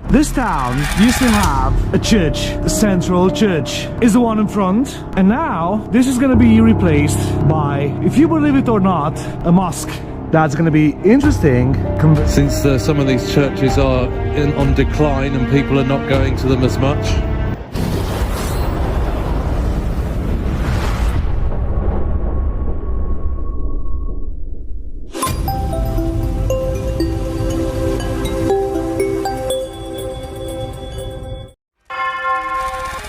This town used to have a church. The central church is the one in front, and now this is gonna be replaced by, if you believe it or not, a mosque. That's gonna be interesting. Since some of these churches are on decline and people are not going to them as much.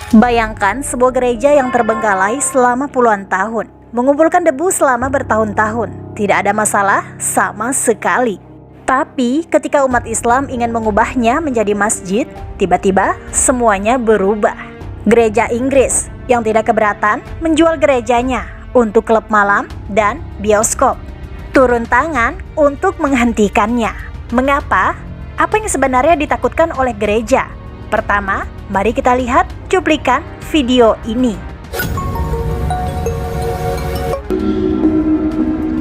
Bayangkan sebuah gereja yang terbengkalai selama puluhan tahun, mengumpulkan debu selama bertahun-tahun. Tidak ada masalah sama sekali. Tapi ketika umat Islam ingin mengubahnya menjadi masjid, tiba-tiba semuanya berubah. Gereja Inggris yang tidak keberatan menjual gerejanya untuk klub malam dan bioskop, turun tangan untuk menghentikannya. Mengapa? Apa yang sebenarnya ditakutkan oleh gereja? Pertama, mari kita lihat cuplikan video ini.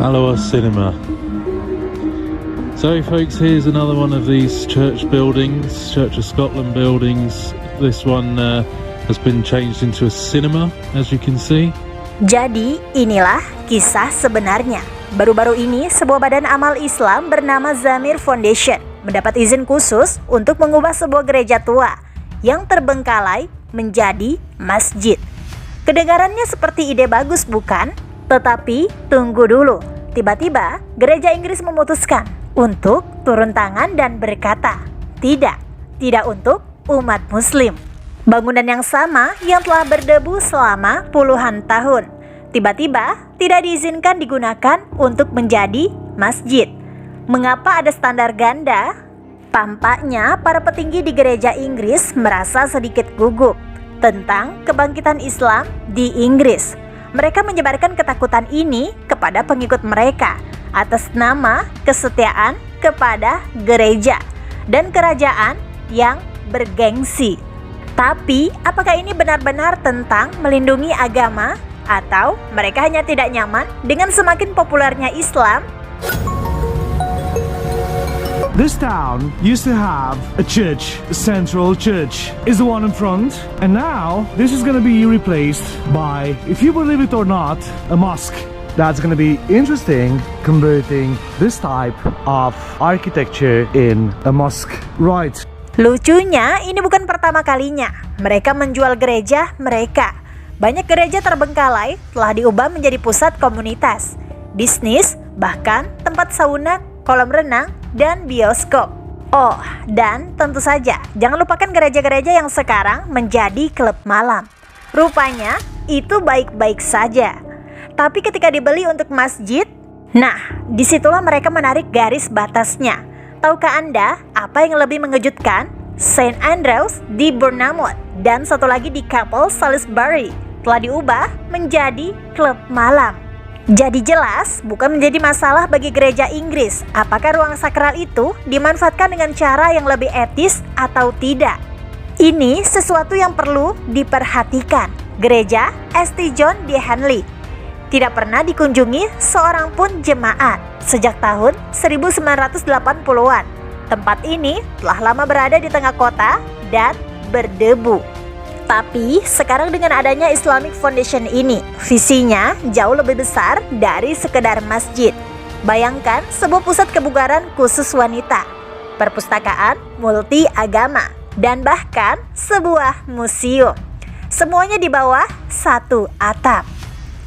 Aloha Cinema. So folks, here's another one of these church buildings, Church of Scotland buildings. This one has been changed into a cinema, as you can see. Jadi inilah kisah sebenarnya. Baru-baru ini sebuah badan amal Islam bernama Zamir Foundation mendapat izin khusus untuk mengubah sebuah gereja tua yang terbengkalai menjadi masjid. Kedengarannya seperti ide bagus bukan? Tetapi tunggu dulu. Tiba-tiba gereja Inggris memutuskan untuk turun tangan dan berkata, tidak untuk umat muslim. Bangunan yang sama yang telah berdebu selama puluhan tahun, tiba-tiba tidak diizinkan digunakan untuk menjadi masjid. Mengapa ada standar ganda? Tampaknya para petinggi di gereja Inggris merasa sedikit gugup tentang kebangkitan Islam di Inggris. Mereka menyebarkan ketakutan ini kepada pengikut mereka atas nama kesetiaan kepada gereja dan kerajaan yang bergengsi. Tapi, apakah ini benar-benar tentang melindungi agama atau mereka hanya tidak nyaman dengan semakin populernya Islam? This town used to have a church. The central church is the one in front, and now this is gonna be replaced by, if you believe it or not, a mosque. That's gonna be interesting, converting this type of architecture in a mosque. Right. Lucunya, ini bukan pertama kalinya mereka menjual gereja mereka. Banyak gereja terbengkalai telah diubah menjadi pusat komunitas, bisnis, bahkan tempat sauna, kolam renang, dan bioskop. Oh, dan tentu saja jangan lupakan gereja-gereja yang sekarang menjadi klub malam. Rupanya itu baik-baik saja. Tapi ketika dibeli untuk masjid, nah disitulah mereka menarik garis batasnya. Tahukah Anda apa yang lebih mengejutkan? St. Andrews di Bournemouth dan satu lagi di Capel Salisbury telah diubah menjadi klub malam. Jadi jelas bukan menjadi masalah bagi gereja Inggris apakah ruang sakral itu dimanfaatkan dengan cara yang lebih etis atau tidak. Ini sesuatu yang perlu diperhatikan. Gereja St. John di Henley tidak pernah dikunjungi seorang pun jemaat sejak tahun 1980-an. Tempat ini telah lama berada di tengah kota dan berdebu. Tapi sekarang dengan adanya Islamic Foundation ini, visinya jauh lebih besar dari sekedar masjid. Bayangkan sebuah pusat kebugaran khusus wanita, perpustakaan multi agama, dan bahkan sebuah museum. Semuanya di bawah satu atap.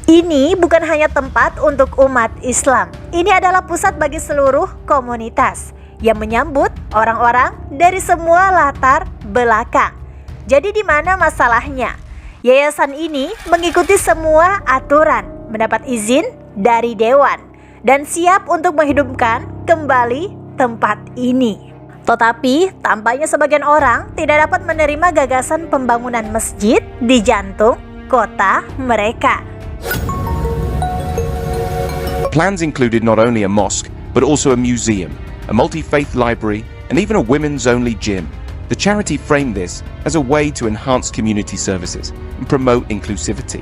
Ini bukan hanya tempat untuk umat Islam. Ini adalah pusat bagi seluruh komunitas yang menyambut orang-orang dari semua latar belakang. Jadi di mana masalahnya? Yayasan ini mengikuti semua aturan, mendapat izin dari dewan, dan siap untuk menghidupkan kembali tempat ini. Tetapi tampaknya sebagian orang tidak dapat menerima gagasan pembangunan masjid di jantung kota mereka. Plans included not only a mosque, but also a museum, a multi-faith library, and even a women's-only gym. The charity framed this as a way to enhance community services and promote inclusivity.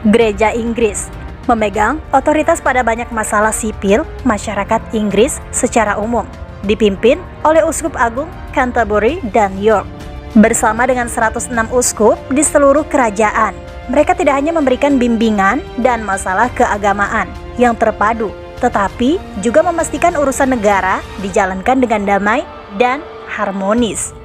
Gereja Inggris memegang otoritas pada banyak masalah sipil masyarakat Inggris secara umum. dipimpin oleh Uskup Agung Canterbury dan York. Bersama dengan 106 uskup di seluruh kerajaan, mereka tidak hanya memberikan bimbingan dan masalah keagamaan yang terpadu, tetapi juga memastikan urusan negara dijalankan dengan damai dan harmonis.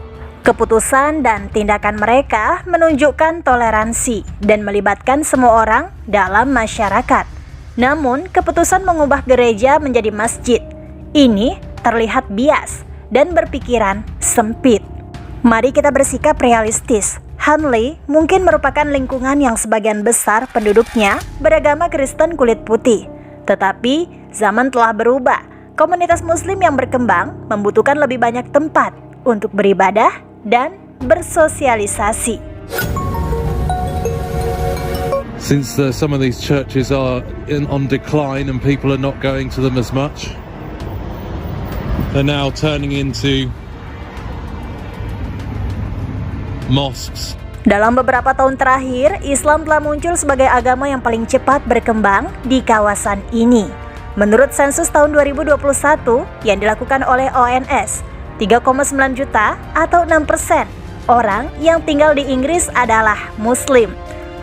Keputusan dan tindakan mereka menunjukkan toleransi dan melibatkan semua orang dalam masyarakat. Namun, keputusan mengubah gereja menjadi masjid ini terlihat bias dan berpikiran sempit. Mari kita bersikap realistis. Hanley mungkin merupakan lingkungan yang sebagian besar penduduknya beragama Kristen kulit putih. Tetapi zaman telah berubah. Komunitas Muslim yang berkembang membutuhkan lebih banyak tempat untuk beribadah dan bersosialisasi. Since some of these churches are on decline and people are not going to them as much, they're now turning into mosques. Dalam beberapa tahun terakhir, Islam telah muncul sebagai agama yang paling cepat berkembang di kawasan ini. Menurut sensus tahun 2021 yang dilakukan oleh ONS, 3,9 juta atau 6% orang yang tinggal di Inggris adalah Muslim.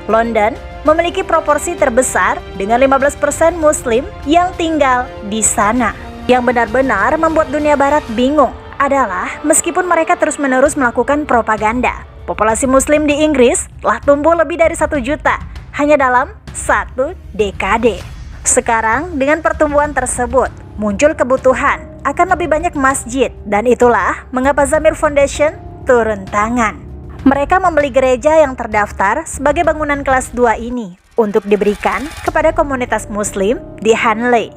London memiliki proporsi terbesar dengan 15% Muslim yang tinggal di sana. Yang benar-benar membuat dunia barat bingung adalah meskipun mereka terus-menerus melakukan propaganda, populasi Muslim di Inggris telah tumbuh lebih dari 1 juta hanya dalam 1 dekade. Sekarang dengan pertumbuhan tersebut muncul kebutuhan akan lebih banyak masjid, dan itulah mengapa Zamir Foundation turun tangan. Mereka membeli gereja yang terdaftar sebagai bangunan kelas 2 ini untuk diberikan kepada komunitas Muslim di Hanley.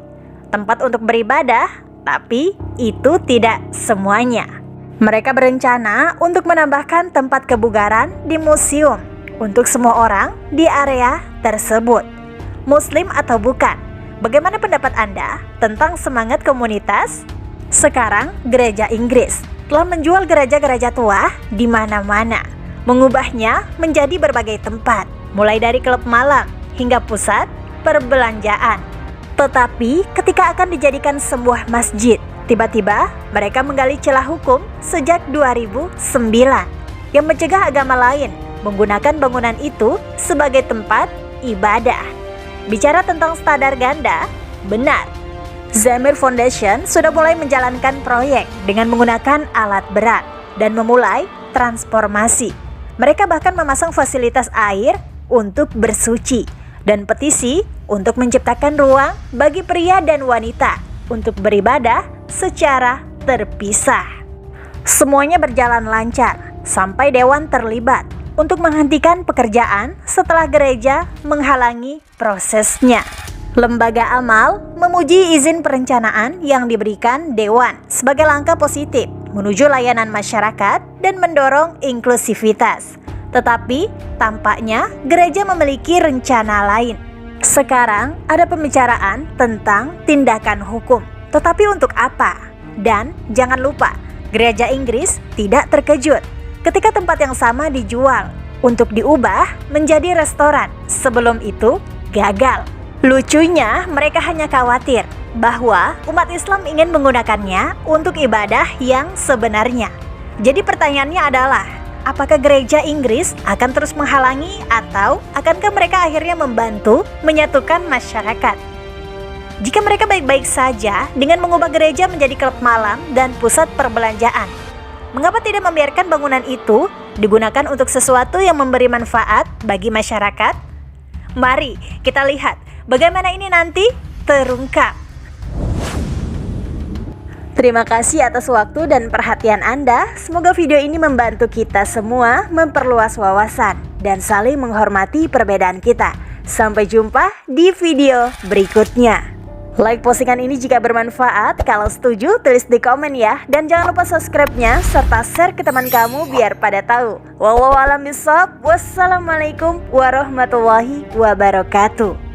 Tempat untuk beribadah, tapi itu tidak semuanya. Mereka berencana untuk menambahkan tempat kebugaran di museum untuk semua orang di area tersebut. Muslim atau bukan? Bagaimana pendapat Anda tentang semangat komunitas? Sekarang gereja Inggris telah menjual gereja-gereja tua di mana-mana, mengubahnya menjadi berbagai tempat, mulai dari klub malam hingga pusat perbelanjaan. Tetapi ketika akan dijadikan sebuah masjid, tiba-tiba mereka menggali celah hukum sejak 2009 yang mencegah agama lain menggunakan bangunan itu sebagai tempat ibadah. Bicara tentang standar ganda, benar. Zamir Foundation sudah mulai menjalankan proyek dengan menggunakan alat berat dan memulai transformasi. Mereka bahkan memasang fasilitas air untuk bersuci dan petisi untuk menciptakan ruang bagi pria dan wanita untuk beribadah secara terpisah. Semuanya berjalan lancar sampai dewan terlibat untuk menghentikan pekerjaan setelah gereja menghalangi prosesnya. Lembaga amal memuji izin perencanaan yang diberikan dewan sebagai langkah positif menuju layanan masyarakat dan mendorong inklusivitas. Tetapi tampaknya gereja memiliki rencana lain. Sekarang ada pembicaraan tentang tindakan hukum. Tetapi untuk apa? Dan jangan lupa, gereja Inggris tidak terkejut ketika tempat yang sama dijual untuk diubah menjadi restoran. Sebelum itu gagal. Lucunya, mereka hanya khawatir bahwa umat Islam ingin menggunakannya untuk ibadah yang sebenarnya. Jadi pertanyaannya adalah, apakah gereja Inggris akan terus menghalangi atau akankah mereka akhirnya membantu menyatukan masyarakat? Jika mereka baik-baik saja dengan mengubah gereja menjadi klub malam dan pusat perbelanjaan, mengapa tidak membiarkan bangunan itu digunakan untuk sesuatu yang memberi manfaat bagi masyarakat? Mari kita lihat bagaimana ini nanti terungkap. Terima kasih atas waktu dan perhatian Anda. Semoga video ini membantu kita semua memperluas wawasan dan saling menghormati perbedaan kita. Sampai jumpa di video berikutnya. Like postingan ini jika bermanfaat. Kalau setuju, tulis di komen ya. Dan jangan lupa subscribe-nya serta share ke teman kamu biar pada tahu. Wallahu a'lam bishawab. Wassalamualaikum warahmatullahi wabarakatuh.